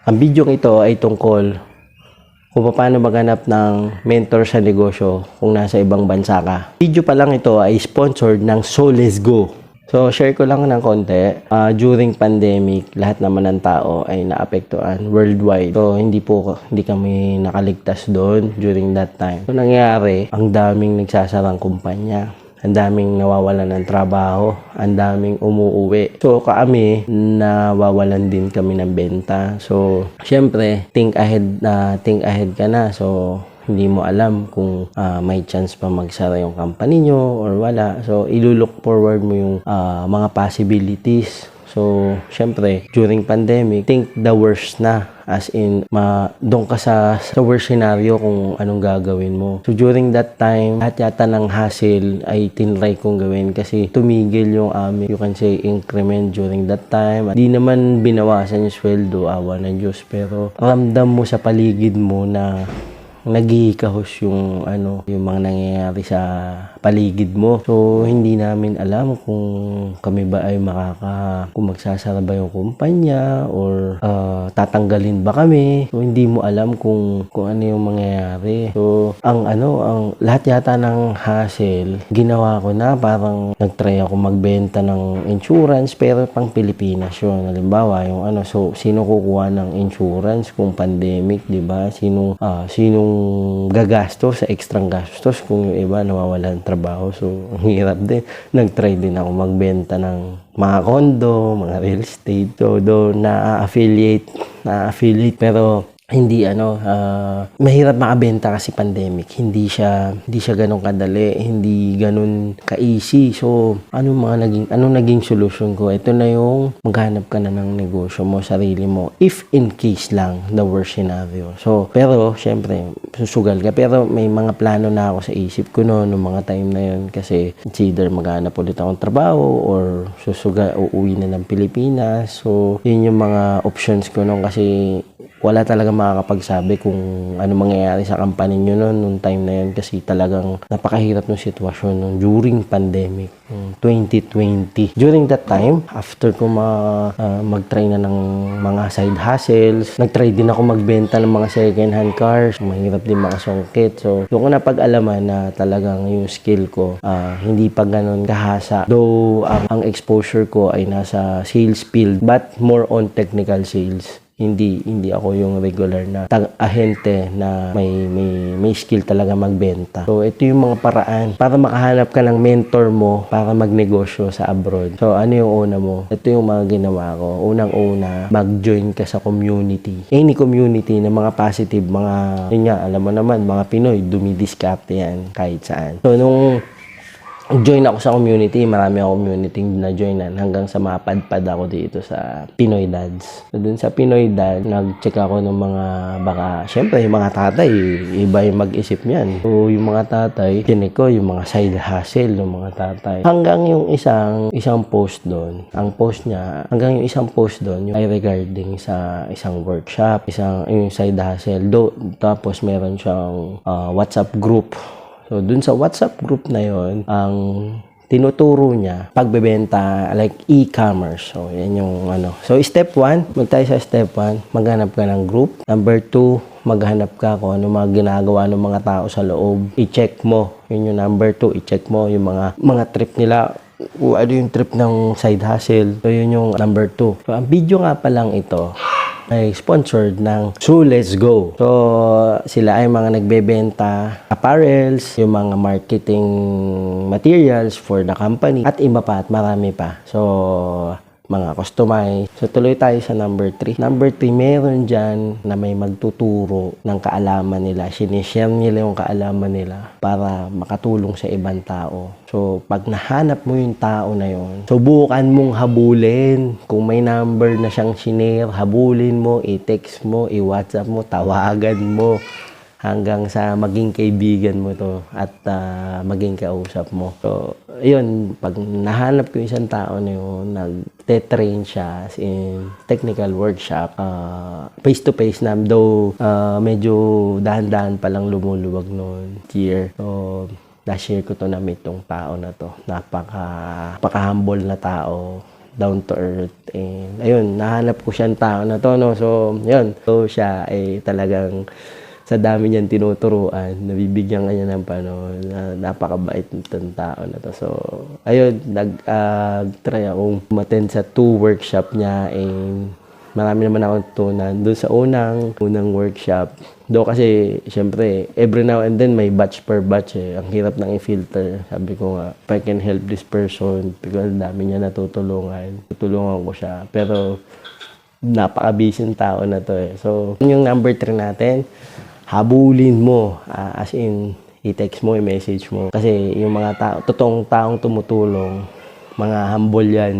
Ang video ito ay tungkol kung paano maghanap ng mentor sa negosyo kung nasa ibang bansa ka. Video pa lang ito ay sponsored ng So Let's Go. So, share ko lang ng konti. During pandemic, lahat naman ng tao ay naapektuhan worldwide. So, hindi kami nakaligtas doon during that time. So, nangyari, ang daming nagsasarang kumpanya. Ang daming nawawalan ng trabaho, ang daming umuuwi. So, kami, nawawalan din kami ng benta. So, syempre, think ahead ka na. So, hindi mo alam kung may chance pa magsara yung company nyo or wala. So, ilulook forward mo yung mga possibilities. So, syempre, during pandemic, think the worst na. As in, doon ka sa worst scenario kung anong gagawin mo. So, during that time, lahat yata ng hassle ay tinry kong gawin kasi tumigil yung you can say, increment during that time. Di naman binawasan yung sweldo, awa ng Diyos. Pero, ramdam mo sa paligid mo na nagkikahos yung mga nangyayari sa paligid mo. So, hindi namin alam kung kami ba ay kung magsasara ba yung kumpanya or tatanggalin ba kami. So, hindi mo alam kung ano yung mangyayari. So, ang lahat yata ng hassle, ginawa ko na parang nagtry ako magbenta ng insurance pero pang Pilipinas yun. Halimbawa, yung so, sino kukuha ng insurance kung pandemic, di ba? Sinong gagastos sa extrang gastos kung yung iba nawawalan ng trabaho. So, ang hirap din. Nag-try din ako magbenta ng mga condo, mga real estate. So, doon na-affiliate pero hindi mahirap makabenta kasi pandemic. Hindi siya ganun kadali, hindi ganun ka-easy. So, anong naging solution ko? Ito na yung maghanap ka na ng negosyo mo, sarili mo. If in case lang, the worst scenario. So, pero, syempre, susugal ka. Pero may mga plano na ako sa isip ko noong mga time na yun. Kasi, it's either maghanap ulit akong trabaho or uuwi na ng Pilipinas. So, yun yung mga options ko noon kasi wala talaga makakapagsabi kung ano mangyayari sa company nyo noong time na yun kasi talagang napakahirap ng sitwasyon nung during pandemic 2020. During that time, after ko mag-try na ng mga side hustles, nag-try din ako magbenta ng mga second hand cars. Mahirap din makasungkit. So, doon ko napag-alaman na talagang yung skill ko hindi pa ganun kahasa. Though, ang exposure ko ay nasa sales field but more on technical sales. Hindi ako yung regular na ahente na may skill talaga magbenta. So, ito yung mga paraan para makahanap ka ng mentor mo para magnegosyo sa abroad. So, ano yung una mo? Ito yung mga ginawa ko. Unang-una, mag-join ka sa community. Any community na mga positive, yun nga, alam mo naman, mga Pinoy, dumidiskarte yan kahit saan. So, nung join ako sa community, marami ako community na joinan hanggang sa mapadpad ako dito sa Pinoy Dads. So, dun sa Pinoy Dad, nag-check ako ng syempre yung mga tatay, iba yung mag-isip niyan. So, yung mga tatay, tinik ko yung mga side hustle ng mga tatay. Hanggang yung isang post doon, ang post niya, yung ay regarding sa isang workshop, yung side hustle. Tapos meron siyang WhatsApp group. So, dun sa WhatsApp group na yon, ang tinuturo niya, pagbebenta, like e-commerce. So, yan yung So, step 1, magtayo sa step 1, maghanap ka ng group. Number 2, maghanap ka kung ano mga ginagawa ng mga tao sa loob. I-check mo. Yun yung number 2, i-check mo yung mga trip nila. Ano yung trip ng side hustle. So, yun yung number 2. So, ang video nga pa lang ito ay sponsored ng So Let's Go. So, sila ay mga nagbebenta apparels, yung mga marketing materials for the company, at iba pa, at marami pa. So, mga customize. So, tuloy tayo sa number 3. Number 3, meron dyan na may magtuturo ng kaalaman nila. Sinishare nila yung kaalaman nila para makatulong sa ibang tao. So, pag nahanap mo yung tao na yun, subukan mong habulin. Kung may number na siyang sinare, habulin mo, i-text mo, i-WhatsApp mo, tawagan mo. Hanggang sa maging kaibigan mo to at maging kausap mo. So, yun, pag nahanap ko isang tao na yun, nag-train siya in technical workshop, face-to-face na, though medyo dahan-dahan palang lumuluwag noon year. So, last year ko to na-meet tong tao na to. Napaka-humble na tao. down to earth. And ayun, nahanap ko siyang tao na to, no? So, yun. So, siya ay talagang sa dami niyang tinuturuan, nabibigyan kanya ng panahon na napakabait nitong tao na to. So, ayun, nag-try akong umattend sa 2 workshop niya and marami naman akong tunan doon sa unang workshop. Do kasi, syempre, every now and then may batch per batch eh. Ang hirap nang i-filter. Sabi ko nga, if I can help this person, because dami niya natutulungan. Tutulungan ko siya. Pero, napaka-busy ng tao na to eh. So, yun yung number 3 natin. Habulin mo. As in, i-text mo, i-message mo. Kasi yung mga tao, totoong taong tumutulong, mga humble yan,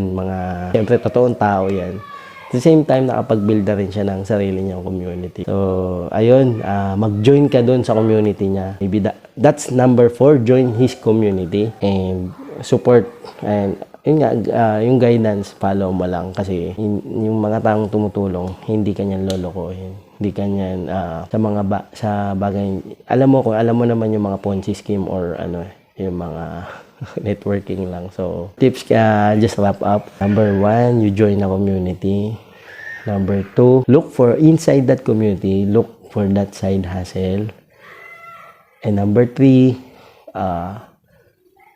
syempre, totoong tao yan. At the same time, nakapag-build na rin siya ng sarili niyang community. So, ayun, mag-join ka doon sa community niya. Maybe that's number 4, join his community and support. And yun nga, yung guidance, follow mo lang kasi yung mga taong tumutulong, hindi kanyan lolokohin. Hindi kanyan sa bagay. Alam mo naman yung mga Ponzi scheme or yung mga networking lang. So, tips just wrap up. Number 1, you join a community. Number 2, look for inside that community, look for that side hustle. And number 3,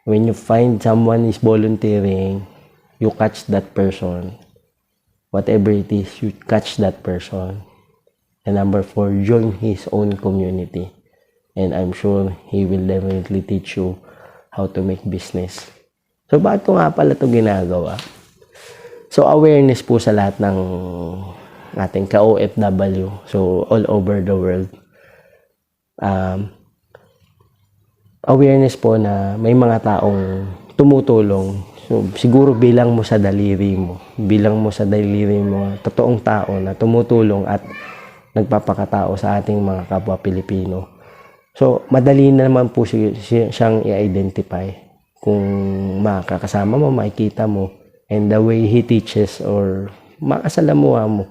when you find someone is volunteering, you catch that person. Whatever it is, you catch that person. And number 4, join his own community. And I'm sure he will definitely teach you how to make business. So, bakit ko nga pala ito ginagawa? So, awareness po sa lahat ng ating ka-OFW. So, all over the world. Awareness po na may mga taong tumutulong. So, siguro bilang mo sa daliri mo. Totoong tao na tumutulong at nagpapakatao sa ating mga kapwa Pilipino. So, madali na naman po siyang i-identify. Kung makakasama mo, makikita mo, and the way he teaches or makasalamuha mo.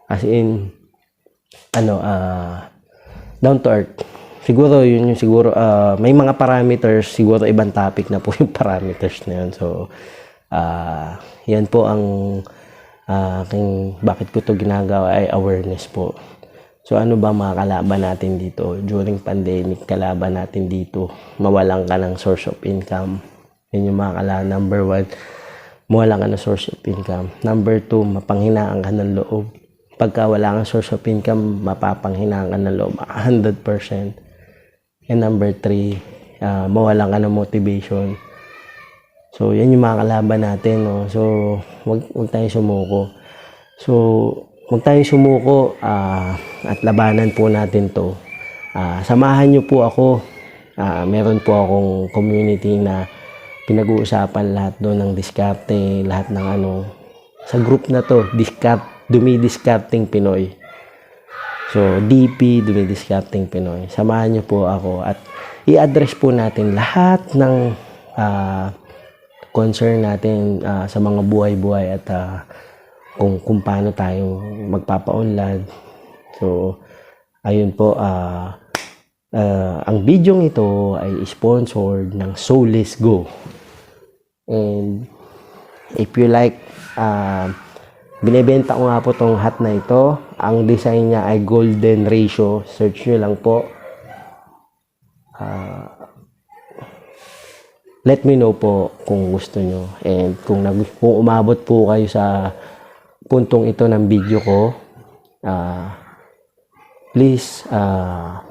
As in, down to earth. Siguro, may mga parameters, siguro ibang topic na po yung parameters na yun. So, yan po ang bakit ko to ginagawa ay awareness po. So, ano ba mga kalaban natin dito? During pandemic, kalaban natin dito, mawalan ka ng source of income. Yan yung mga kalaban. Number 1, mawalan ka ng source of income. Number 2, mapanghinaan ka ng loob. Pagka wala kang source of income, mapapanghinaan ka ng loob 100%. And number 3, mawalan ka ng motivation. So, yan yung mga kalaban natin. No? So, wag tayong sumuko. So, wag tayong sumuko at labanan po natin to. Samahan nyo po ako. Meron po akong community na pinag-uusapan lahat doon ng diskarte, lahat ng sa group na to, Dumidiskarting Pinoy. So, DP, Dumidiskarting Pinoy. Samahan niyo po ako at i-address po natin lahat ng concern natin sa mga buhay-buhay at kung paano tayo magpapa-unlad. So, ayun po, ang video ito ay sponsored ng Soulless Go. And if you like, binebenta ko nga po tong hat na ito. Ang design niya ay golden ratio. Search nyo lang po. Let me know po kung gusto nyo. And kung umabot po kayo sa puntong ito ng video ko, please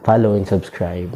follow and subscribe.